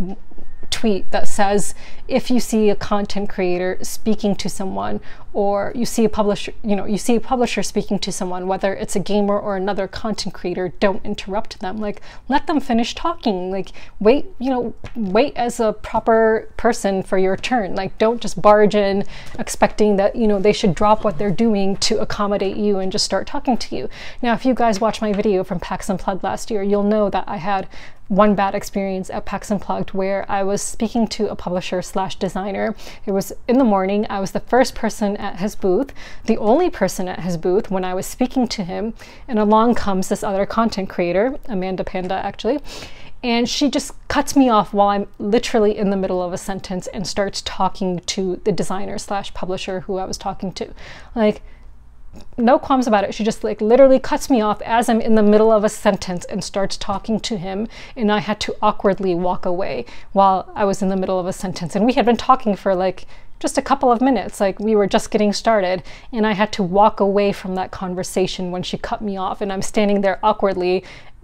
tweet that says, if you see a content creator speaking to someone, or you see a publisher, you know, you see a publisher speaking to someone, whether it's a gamer or another content creator, don't interrupt them. Like, let them finish talking. Like, wait, you know, wait as a proper person for your turn. Like, don't just barge in expecting that, you know, they should drop what they're doing to accommodate you and just start talking to you. Now, if you guys watched my video from PAX Unplugged last year, you'll know that I had one bad experience at PAX Unplugged where I was speaking to a publisher slash designer. It was in the morning. I was the first person at his booth, the only person at his booth when I was speaking to him, and along comes this other content creator, Amanda Panda actually, and she just cuts me off while I'm literally in the middle of a sentence and starts talking to the designer slash publisher who I was talking to. Like, no qualms about it. She just like literally cuts me off as I'm in the middle of a sentence and starts talking to him, and I had to awkwardly walk away while I was in the middle of a sentence. And we had been talking for like just a couple of minutes, like we were just getting started, and I had to walk away from that conversation when she cut me off, and I'm standing there awkwardly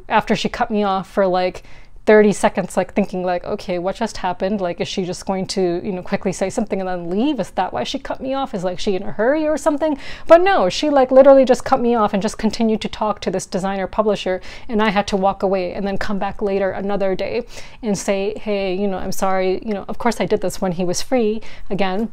after she cut me off for like 30 seconds, like thinking like, okay, what just happened? Like, is she just going to, you know, quickly say something and then leave? Is that why she cut me off? Is like she in a hurry or something? But no, she like literally just cut me off and just continued to talk to this designer publisher, and I had to walk away and then come back later another day and say, hey, you know, I'm sorry, you know, of course I did this when he was free again.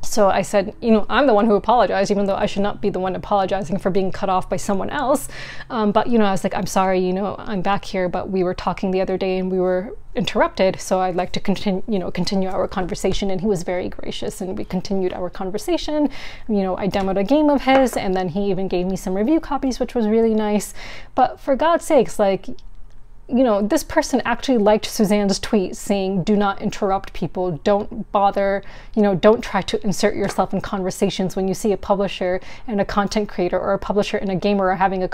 So I said, you know, I'm the one who apologized, even though I should not be the one apologizing for being cut off by someone else. But, you know, I was like, I'm sorry, you know, I'm back here, but we were talking the other day and we were interrupted. So I'd like to continue our conversation. And he was very gracious, and we continued our conversation. You know, I demoed a game of his, and then he even gave me some review copies, which was really nice. But for God's sakes, like, you know, this person actually liked Suzanne's tweet saying, do not interrupt people, don't bother, you know, don't try to insert yourself in conversations when you see a publisher and a content creator, or a publisher and a gamer are having a,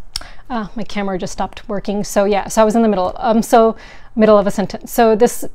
my camera just stopped working. So yeah, so I was in the middle, middle of a sentence. So this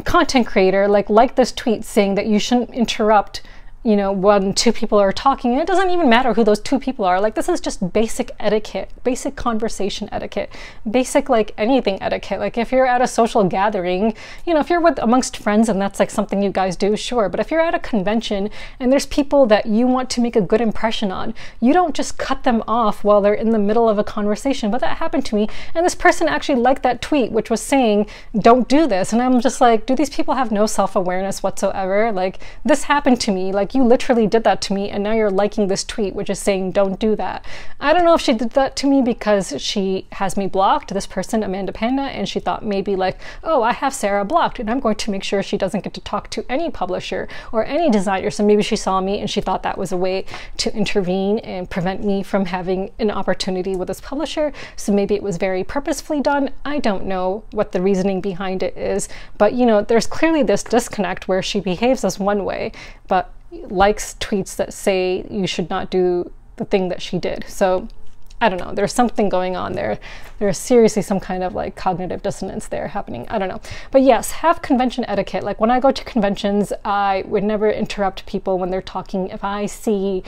content creator liked this tweet saying that you shouldn't interrupt, you know, when two people are talking. It doesn't even matter who those two people are. Like, this is just basic etiquette, basic conversation etiquette, basic like anything etiquette. Like, if you're at a social gathering, you know, if you're with amongst friends and that's like something you guys do, sure. But if you're at a convention and there's people that you want to make a good impression on, you don't just cut them off while they're in the middle of a conversation. But that happened to me, and this person actually liked that tweet, which was saying, don't do this. And I'm just like, do these people have no self-awareness whatsoever? Like, this happened to me. Like, you literally did that to me, and now you're liking this tweet which is saying don't do that. I don't know if she did that to me because she has me blocked, this person Amanda Panda, and she thought maybe like, oh, I have Sarah blocked and I'm going to make sure she doesn't get to talk to any publisher or any designer. So maybe she saw me and she thought that was a way to intervene and prevent me from having an opportunity with this publisher. So maybe it was very purposefully done. I don't know what the reasoning behind it is, but you know, there's clearly this disconnect where she behaves as one way but likes tweets that say you should not do the thing that she did. So I don't know, there's something going on there. There's seriously some kind of like cognitive dissonance there happening. I don't know. But yes, have convention etiquette. Like, when I go to conventions, I would never interrupt people when they're talking. If I see,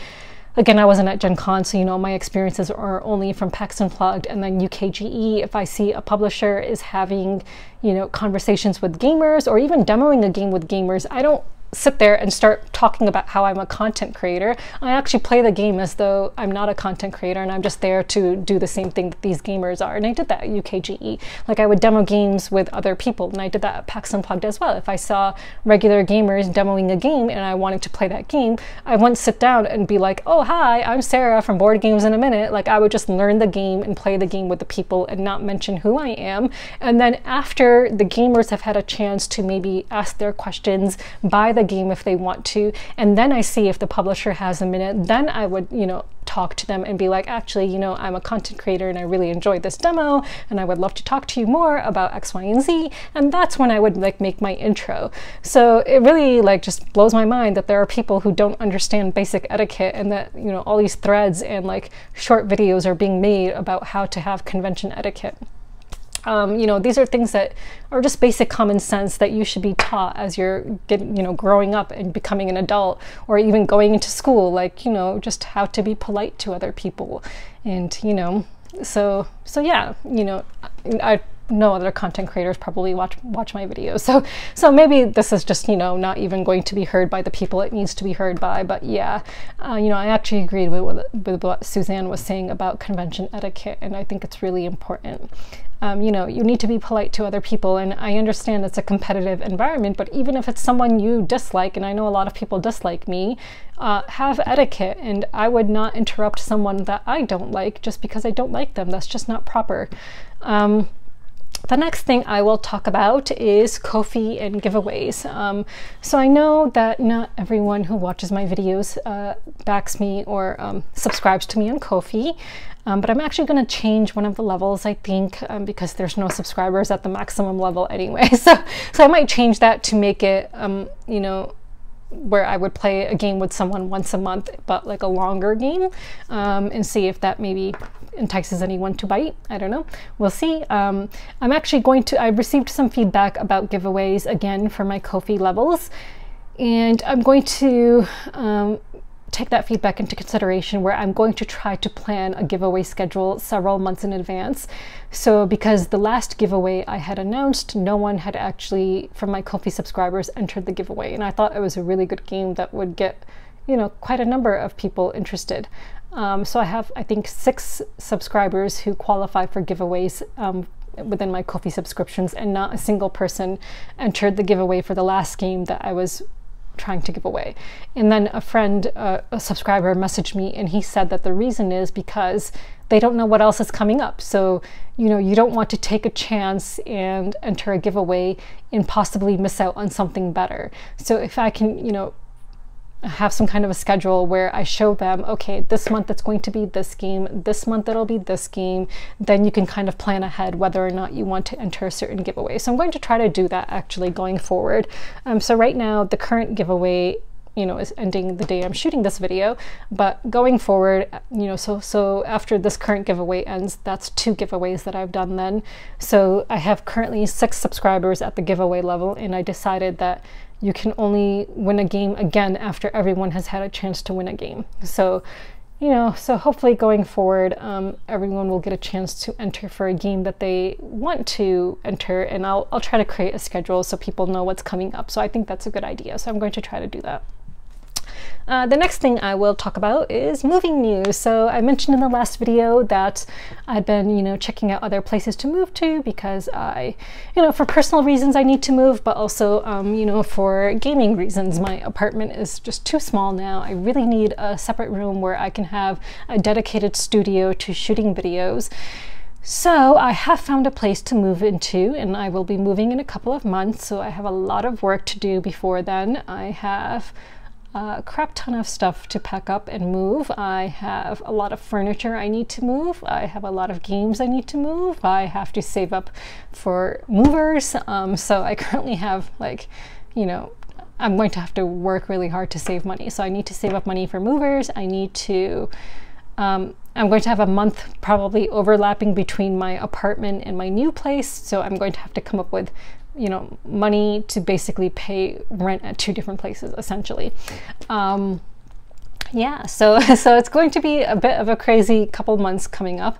again, I wasn't at Gen Con, so you know, my experiences are only from PAX Unplugged and then UKGE. If I see a publisher is having, you know, conversations with gamers or even demoing a game with gamers, I don't sit there and start talking about how I'm a content creator. I actually play the game as though I'm not a content creator and I'm just there to do the same thing that these gamers are. And I did that at UKGE. Like, I would demo games with other people, and I did that at PAX Unplugged as well. If I saw regular gamers demoing a game and I wanted to play that game, I wouldn't sit down and be like, oh, hi, I'm Sarah from Board Games in a Minute. Like, I would just learn the game and play the game with the people and not mention who I am. And then after the gamers have had a chance to maybe ask their questions by the game if they want to, and then I see if the publisher has a minute, then I would, you know, talk to them and be like, actually, you know, I'm a content creator and I really enjoyed this demo and I would love to talk to you more about X, Y, and Z. And that's when I would like make my intro. So it really like just blows my mind that there are people who don't understand basic etiquette, and that, you know, all these threads and like short videos are being made about how to have convention etiquette. You know, these are things that are just basic common sense that you should be taught as you're growing up and becoming an adult, or even going into school, like, you know, just how to be polite to other people. And, you know, so yeah, you know, I know other content creators probably watch my videos, so maybe this is just, you know, not even going to be heard by the people it needs to be heard by. But yeah, you know, I actually agreed with what Suzanne was saying about convention etiquette, and I think it's really important. You know, you need to be polite to other people, and I understand it's a competitive environment, but even if it's someone you dislike, and I know a lot of people dislike me, have etiquette, and I would not interrupt someone that I don't like just because I don't like them. That's just not proper. The next thing I will talk about is KoFi and giveaways. So I know that not everyone who watches my videos backs me or subscribes to me on KoFi, but I'm actually going to change one of the levels, I think, because there's no subscribers at the maximum level anyway. So I might change that to make it, you know, where I would play a game with someone once a month, but like a longer game, and see if that maybe entices anyone to bite. I don't know. We'll see. I'm actually going to, I received some feedback about giveaways again for my KoFi levels, and I'm going to take that feedback into consideration, where I'm going to try to plan a giveaway schedule several months in advance. So because the last giveaway I had announced, no one had actually, from my KoFi subscribers, entered the giveaway, and I thought it was a really good game that would get, you know, quite a number of people interested. So I have, I think, 6 subscribers who qualify for giveaways within my KoFi subscriptions, and not a single person entered the giveaway for the last game that I was trying to give away. And then a friend, a subscriber, messaged me, and he said that the reason is because they don't know what else is coming up. So, you know, you don't want to take a chance and enter a giveaway and possibly miss out on something better. So if I can, you know, have some kind of a schedule where I show them, okay, this month it's going to be this game, this month it'll be this game, then you can kind of plan ahead whether or not you want to enter a certain giveaway. So I'm going to try to do that actually going forward. So right now the current giveaway, you know, is ending the day I'm shooting this video, but going forward, you know, so after this current giveaway ends, that's 2 giveaways that I've done then. So I have currently 6 subscribers at the giveaway level, and I decided that you can only win a game again after everyone has had a chance to win a game. So, you know, so hopefully going forward, everyone will get a chance to enter for a game that they want to enter, and I'll try to create a schedule so people know what's coming up. So I think that's a good idea. So I'm going to try to do that. The next thing I will talk about is moving news. So I mentioned in the last video that I've been, you know, checking out other places to move to because I, you know, for personal reasons I need to move, but also, you know, for gaming reasons. My apartment is just too small now. I really need a separate room where I can have a dedicated studio to shooting videos. So I have found a place to move into, and I will be moving in a couple of months. So I have a lot of work to do before then. I have a crap ton of stuff to pack up and move. I have a lot of furniture I need to move. I have a lot of games I need to move. I have to save up for movers. So I currently have, like, you know, I'm going to have to work really hard to save money. So I need to save up money for movers. I need to, I'm going to have a month probably overlapping between my apartment and my new place. So I'm going to have to come up with, you know, money to basically pay rent at 2 different places, essentially. Yeah, so it's going to be a bit of a crazy couple months coming up,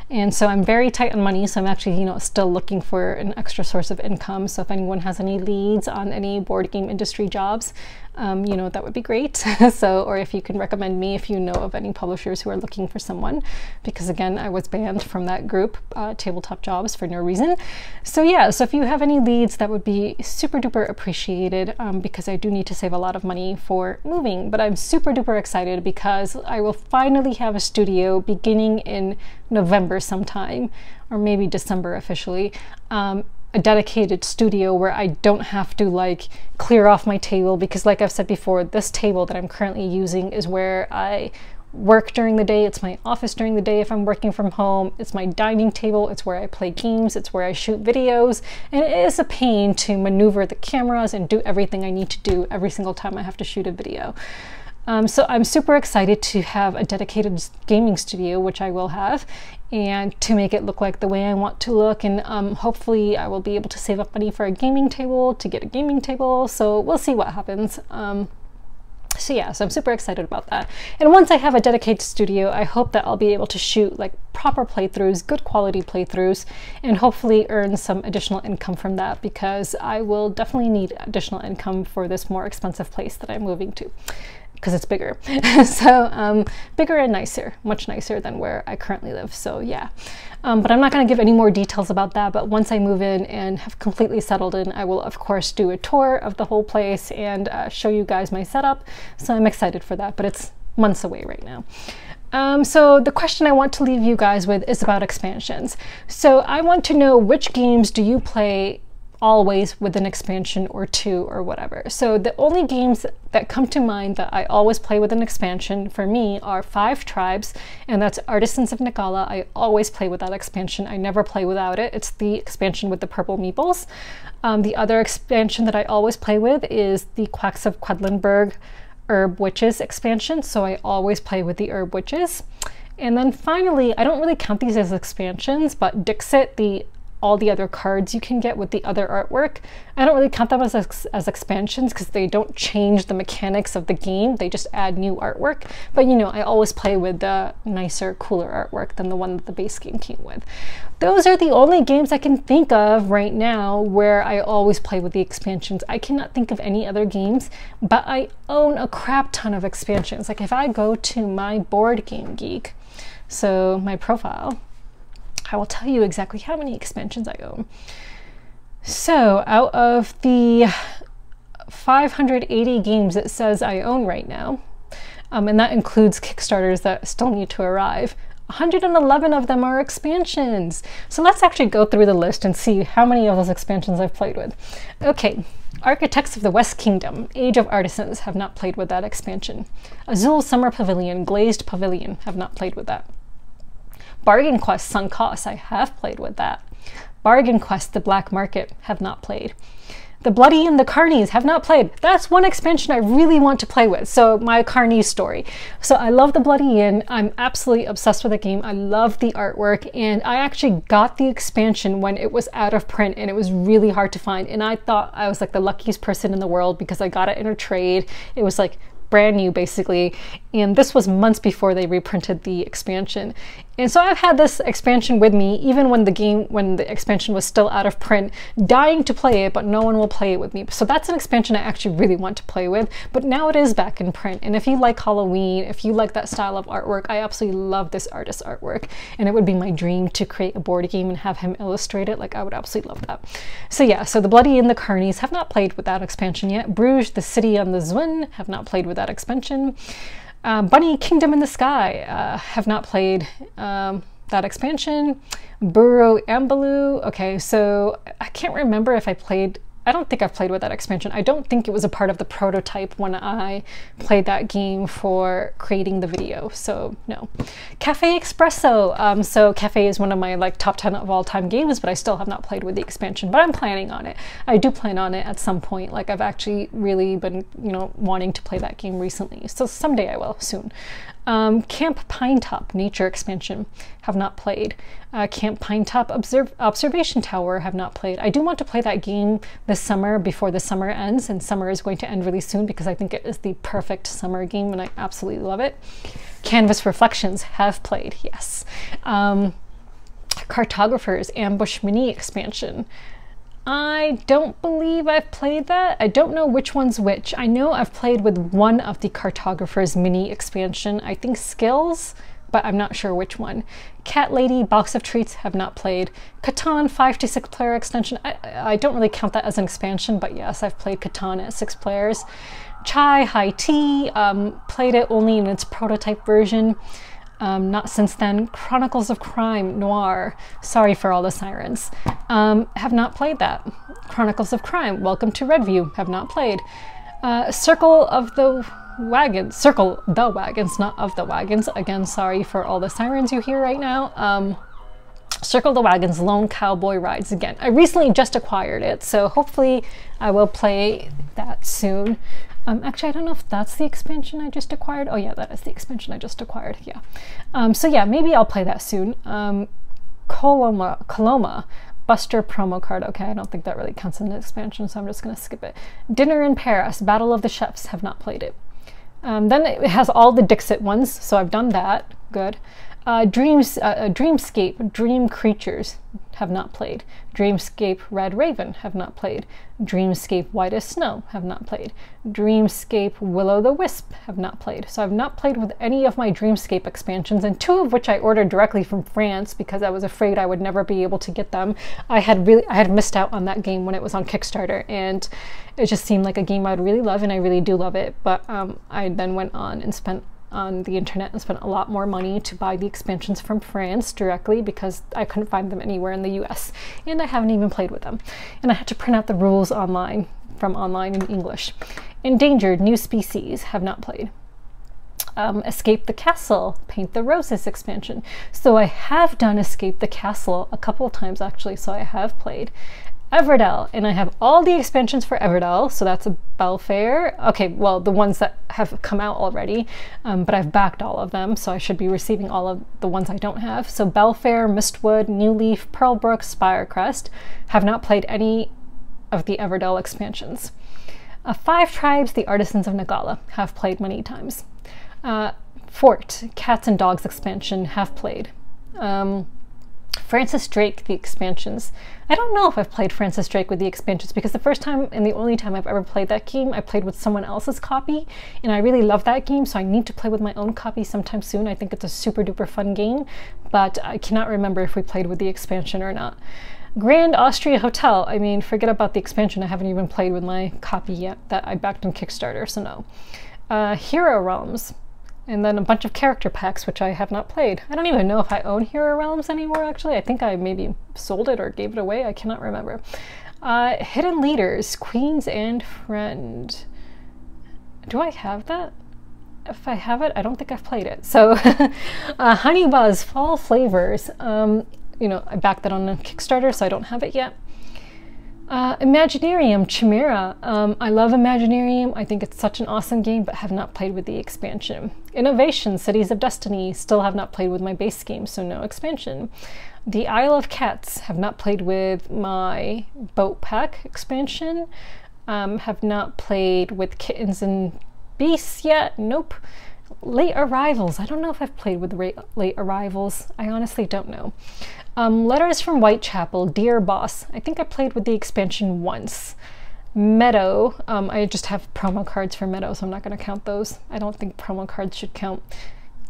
and so I'm very tight on money. So I'm actually, you know, still looking for an extra source of income. So if anyone has any leads on any board game industry jobs, you know, that would be great. So, or if you can recommend me if you know of any publishers who are looking for someone, because again, I was banned from that group, Tabletop Jobs, for no reason. So yeah, so if you have any leads, that would be super duper appreciated, because I do need to save a lot of money for moving. But I'm super duper excited because I will finally have a studio beginning in November sometime, or maybe December officially. a dedicated studio where I don't have to like clear off my table, because like I've said before, this table that I'm currently using is where I work during the day. It's my office during the day if I'm working from home. It's my dining table. It's where I play games. It's where I shoot videos. And it is a pain to maneuver the cameras and do everything I need to do every single time I have to shoot a video. So I'm super excited to have a dedicated gaming studio, which I will have, and to make it look like the way I want to look. And hopefully I will be able to save up money for a gaming table, to get a gaming table. So we'll see what happens. So yeah, so I'm super excited about that. And once I have a dedicated studio, I hope that I'll be able to shoot like proper playthroughs, good quality playthroughs, and hopefully earn some additional income from that, because I will definitely need additional income for this more expensive place that I'm moving to, because it's bigger. So bigger and nicer, much nicer than where I currently live. So yeah, but I'm not going to give any more details about that. But once I move in and have completely settled in, I will of course do a tour of the whole place and show you guys my setup. So I'm excited for that, but it's months away right now. So the question I want to leave you guys with is about expansions. So I want to know, which games do you play always with an expansion or two or whatever? So the only games that come to mind that I always play with an expansion for me are 5 Tribes, and that's Artisans of Nagala. I always play with that expansion. I never play without it. It's the expansion with the purple meeples. The other expansion that I always play with is the Quacks of Quedlinburg Herb Witches expansion, so I always play with the Herb Witches. And then finally, I don't really count these as expansions, but Dixit, all the other cards you can get with the other artwork, I don't really count them as expansions, because they don't change the mechanics of the game. They just add new artwork. But you know, I always play with the nicer, cooler artwork than the one that the base game came with. Those are the only games I can think of right now where I always play with the expansions. I cannot think of any other games, but I own a crap ton of expansions. Like if I go to my Board Game Geek, so my profile, I will tell you exactly how many expansions I own. So out of the 580 games it says I own right now, and that includes Kickstarters that still need to arrive, 111 of them are expansions. So let's actually go through the list and see how many of those expansions I've played with. Okay, Architects of the West Kingdom, Age of Artisans, have not played with that expansion. Azul Summer Pavilion, Glazed Pavilion, have not played with that. Bargain Quest Sunk Cost, I have played with that. Bargain Quest The Black Market, have not played. The Bloody and the Carnies, have not played. That's one expansion I really want to play with. So my Carnies story. So I love the Bloody Inn. I'm absolutely obsessed with the game. I love the artwork, and I actually got the expansion when it was out of print, and it was really hard to find. And I thought I was like the luckiest person in the world, because I got it in a trade. It was like brand new basically, and this was months before they reprinted the expansion. And so I've had this expansion with me even when the expansion was still out of print, dying to play it, but no one will play it with me. So that's an expansion I actually really want to play with, but now it is back in print. And if you like Halloween, if you like that style of artwork, I absolutely love this artist's artwork, and it would be my dream to create a board game and have him illustrate it. Like, I would absolutely love that. So yeah, so the Bloody and the Carnies, have not played with that expansion yet. Bruges, the City on the Zwin, have not played with that expansion. Bunny Kingdom in the Sky, have not played that expansion. Burrow Ambaloo, okay, so I can't remember if I played, I don't think I've played with that expansion. I don't think it was a part of the prototype when I played that game for creating the video, so no. Cafe Espresso, so Cafe is one of my like top 10 of all time games, but I still have not played with the expansion, but I'm planning on it. I do plan on it at some point. Like, I've actually really been, you know, wanting to play that game recently, so someday I will, soon. Camp Pinetop Nature expansion, have not played. Camp Pinetop Observation Tower, have not played. I do want to play that game this summer before the summer ends, and summer is going to end really soon because I think it is the perfect summer game and I absolutely love it. Canvas Reflections, have played, yes. Cartographers Ambush Mini expansion, I don't believe I've played that. I don't know which one's which. I know I've played with one of the Cartographers mini expansion, I think Skills, but I'm not sure which one. Cat Lady Box of Treats, have not played. Catan 5 to 6 player extension, I don't really count that as an expansion, but yes, I've played Catan at 6 players. Chai High Tea, played it only in its prototype version. Not since then. Chronicles of Crime, Noir, Sorry for All the Sirens. Have not played that. Chronicles of Crime, Welcome to Redview, have not played. Circle the Wagons, not of the Wagons. Again, sorry for all the sirens you hear right now. Circle the Wagons, Lone Cowboy Rides again. I recently just acquired it, so hopefully I will play that soon. Actually, I don't know if that's the expansion I just acquired. Oh yeah, that is the expansion I just acquired, yeah. So yeah, maybe I'll play that soon. Coloma, Buster promo card. Okay, I don't think that really counts as an expansion, so I'm just gonna skip it. Dinner in Paris, Battle of the Chefs, have not played it. Then it has all the Dixit ones, so I've done that, good. Dreamscape, Dream Creatures, have not played. Dreamscape Red Raven, have not played. Dreamscape White as Snow, have not played. Dreamscape Will-O-the-Wisp, have not played. So I've not played with any of my Dreamscape expansions, and 2 of which I ordered directly from France because I was afraid I would never be able to get them. I had missed out on that game when it was on Kickstarter, and it just seemed like a game I'd really love, and I really do love it. But I then went on and spent on the internet and spent a lot more money to buy the expansions from France directly because I couldn't find them anywhere in the US, and I haven't even played with them. And I had to print out the rules online in English. Endangered, New Species, have not played. Escape the Castle, Paint the Roses expansion. So I have done Escape the Castle a couple of times actually, so I have played. Everdell, and I have all the expansions for Everdell, so that's a Belfair. Okay, well, the ones that have come out already, but I've backed all of them, so I should be receiving all of the ones I don't have. So Belfair, Mistwood, New Leaf, Pearlbrook, Spirecrest, have not played any of the Everdell expansions. 5 Tribes, The Artisans of Nagala, have played many times. Fort, Cats and Dogs expansion, have played. Francis Drake, the expansions. I don't know if I've played Francis Drake with the expansions because the first time and the only time I've ever played that game, I played with someone else's copy, and I really love that game, so I need to play with my own copy sometime soon. I think it's a super duper fun game, but I cannot remember if we played with the expansion or not. Grand Austria Hotel, I mean, forget about the expansion. I haven't even played with my copy yet that I backed on Kickstarter, so no. Hero Realms. And then a bunch of character packs, which I have not played. I don't even know if I own Hero Realms anymore, actually. I think I maybe sold it or gave it away. I cannot remember. Hidden Leaders, Queens and Friend. Do I have that? If I have it, I don't think I've played it. So, Honey Buzz, Fall Flavors. You know, I backed that on a Kickstarter, so I don't have it yet. Imaginarium, Chimera. I love Imaginarium. I think it's such an awesome game, but have not played with the expansion. Innovation, Cities of Destiny. Still have not played with my base game, so no expansion. The Isle of Cats. Have not played with my Boat Pack expansion. Have not played with Kittens and Beasts yet. Nope. Late Arrivals. I don't know if I've played with Late Arrivals. I honestly don't know. Letters from Whitechapel, Dear Boss. I think I played with the expansion once. Meadow. I just have promo cards for Meadow, so I'm not going to count those. I don't think promo cards should count.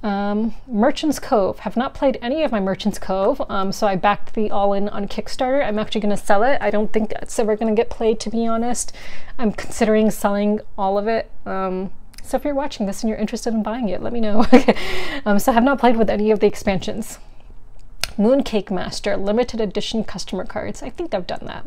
Merchant's Cove. Have not played any of my Merchant's Cove, so I backed the all-in on Kickstarter. I'm actually going to sell it. I don't think it's ever going to get played, to be honest. I'm considering selling all of it. So if you're watching this and you're interested in buying it, let me know. So I have not played with any of the expansions. Mooncake Master, limited edition customer cards. I think I've done that.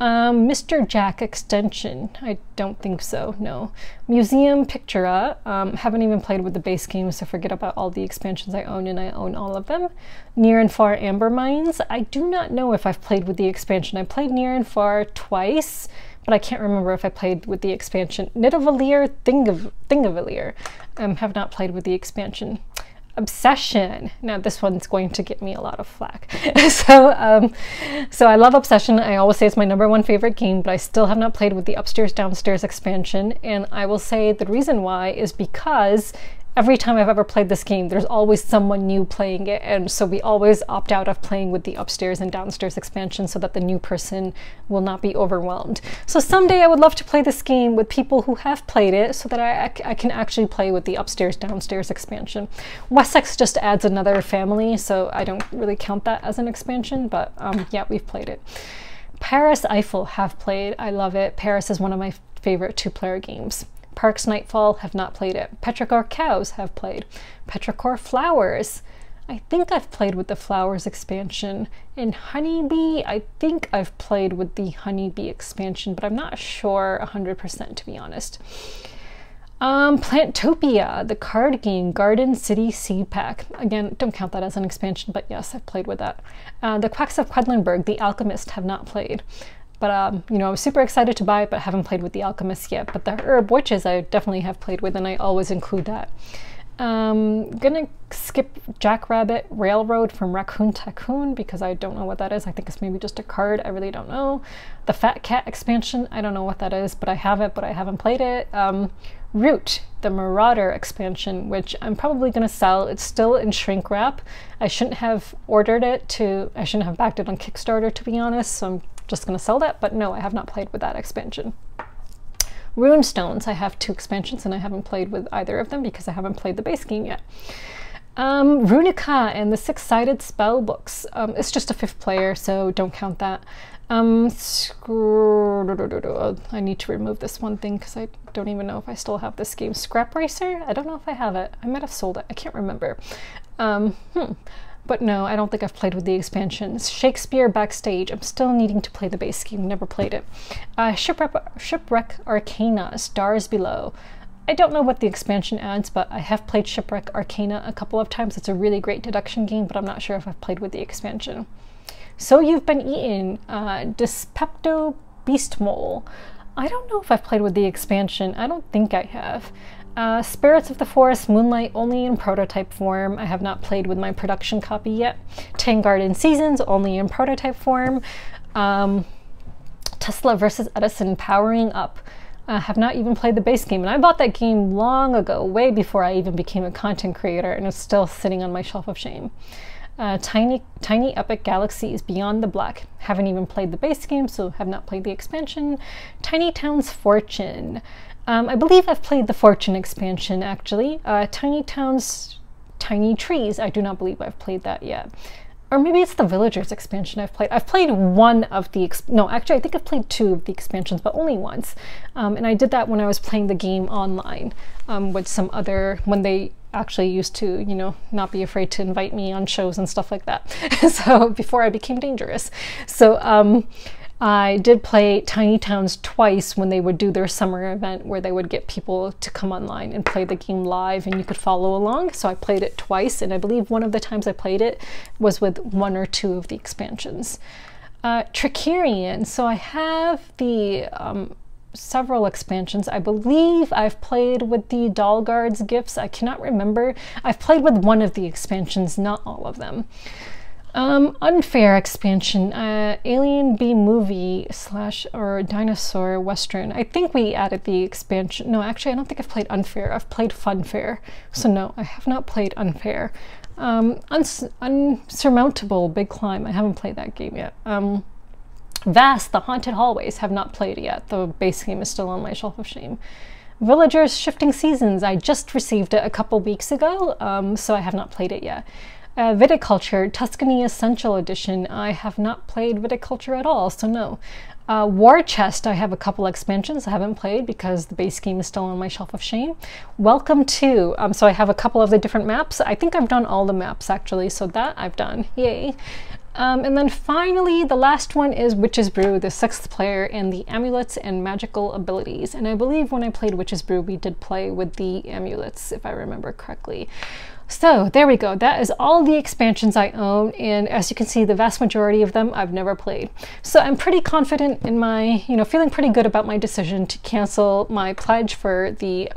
Mr. Jack extension. I don't think so, no. Museum Pictura. Haven't even played with the base game, so forget about all the expansions I own, and I own all of them. Near and Far Amber Mines. I do not know if I've played with the expansion. I played Near and Far twice, but I can't remember if I played with the expansion. Nidavellir, Thingavellir. Have not played with the expansion. Obsession. Now this one's going to get me a lot of flack. So I love Obsession. I always say it's my #1 favorite game, but I still have not played with the Upstairs Downstairs expansion, and I will say the reason why is because every time I've ever played this game, there's always someone new playing it, and so we always opt out of playing with the Upstairs and Downstairs expansion so that the new person will not be overwhelmed. So someday I would love to play this game with people who have played it so that I can actually play with the Upstairs Downstairs expansion. Wessex just adds another family, so I don't really count that as an expansion, but yeah, we've played it. Paris Eiffel, have played. I love it. Paris is one of my favorite 2-player games. Parks Nightfall, have not played it. Petrichor Cows, have played. Petrichor Flowers, I think I've played with the Flowers expansion. And Honeybee, I think I've played with the Honeybee expansion, but I'm not sure 100% to be honest. Plantopia, the card game, Garden City Seed Pack. Again, don't count that as an expansion, but yes, I've played with that. The Quacks of Quedlinburg, The Alchemist, have not played. But, you know, I was super excited to buy it, but haven't played with The Alchemist yet. But the Herb Witches, I definitely have played with, and I always include that. Gonna skip Jackrabbit Railroad from Raccoon Tycoon because I don't know what that is. I think it's maybe just a card. I really don't know. The Fat Cat expansion, I don't know what that is, but I have it, but I haven't played it. Root, the Marauder expansion, which I'm probably going to sell. It's still in shrink wrap. I shouldn't have ordered it I shouldn't have backed it on Kickstarter, to be honest, so I'm just going to sell that, but no, I have not played with that expansion. Runestones, I have 2 expansions and I haven't played with either of them because I haven't played the base game yet. Runica and the 6-sided spell books. It's just a 5th player, so don't count that. I need to remove this one thing because I don't even know if I still have this game. Scrap Racer? I don't know if I have it. I might have sold it. I can't remember. But no, I don't think I've played with the expansions. Shakespeare Backstage. I'm still needing to play the base game. Never played it. Shipwreck Arcana, Stars Below. I don't know what the expansion adds, but I have played Shipwreck Arcana a couple of times. It's a really great deduction game, but I'm not sure if I've played with the expansion. So You've Been Eaten, Dyspepto Beast Mole. I don't know if I've played with the expansion. I don't think I have. Spirits of the Forest Moonlight, only in prototype form. I have not played with my production copy yet. 10 Garden Seasons, only in prototype form. Tesla versus Edison, Powering Up. Have not even played the base game, and I bought that game long ago, way before I even became a content creator, and it's still sitting on my shelf of shame. Tiny Epic Galaxies, Beyond the Black. Haven't even played the base game, so have not played the expansion. Tiny Towns Fortune. I believe I've played the Fortune expansion, actually. Tiny Towns, Tiny Trees. I do not believe I've played that yet. Or maybe it's the Villagers expansion I've played. I've played one of the, no, actually I think I've played 2 of the expansions, but only once. And I did that when I was playing the game online with some other, when they actually used to, you know, not be afraid to invite me on shows and stuff like that. So before I became dangerous. So I did play Tiny Towns twice when they would do their summer event where they would get people to come online and play the game live and you could follow along. So I played it twice, and I believe one of the times I played it was with 1 or 2 of the expansions. Trickerion. So I have the several expansions. I believe I've played with the Doll Guards gifts. I cannot remember. I've played with one of the expansions, not all of them. Unfair expansion, Alien B Movie / or Dinosaur Western. I think we added the expansion. No, actually, I don't think I've played Unfair. I've played Funfair. So no, I have not played Unfair. Unsurmountable Big Climb. I haven't played that game yet. Vast, The Haunted Hallways. Have not played yet. The base game is still on my shelf of shame. Villagers Shifting Seasons. I just received it a couple weeks ago, so I have not played it yet. Viticulture, Tuscany Essential Edition. I have not played Viticulture at all, so no. War Chest, I have a couple expansions I haven't played because the base game is still on my shelf of shame. Welcome to, so I have a couple of the different maps. I think I've done all the maps actually, so that I've done, yay. And then finally, the last one is Witch's Brew, the 6th player, and the amulets and magical abilities. And I believe when I played Witch's Brew, we did play with the amulets, if I remember correctly. So there we go. That is all the expansions I own, and as you can see, the vast majority of them I've never played. So I'm pretty confident in my, feeling pretty good about my decision to cancel my pledge for the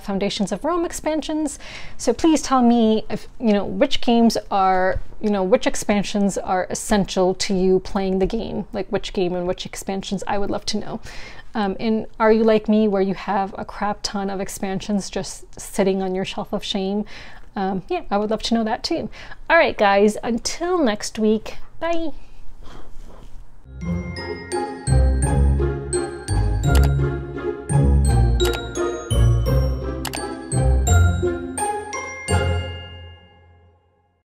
Foundations of Rome expansions. So please tell me if, which games are, which expansions are essential to you playing the game, like which game and which expansions. I would love to know. And are you like me where you have a crap ton of expansions just sitting on your shelf of shame? Yeah, I would love to know that too. All right, guys, until next week, bye.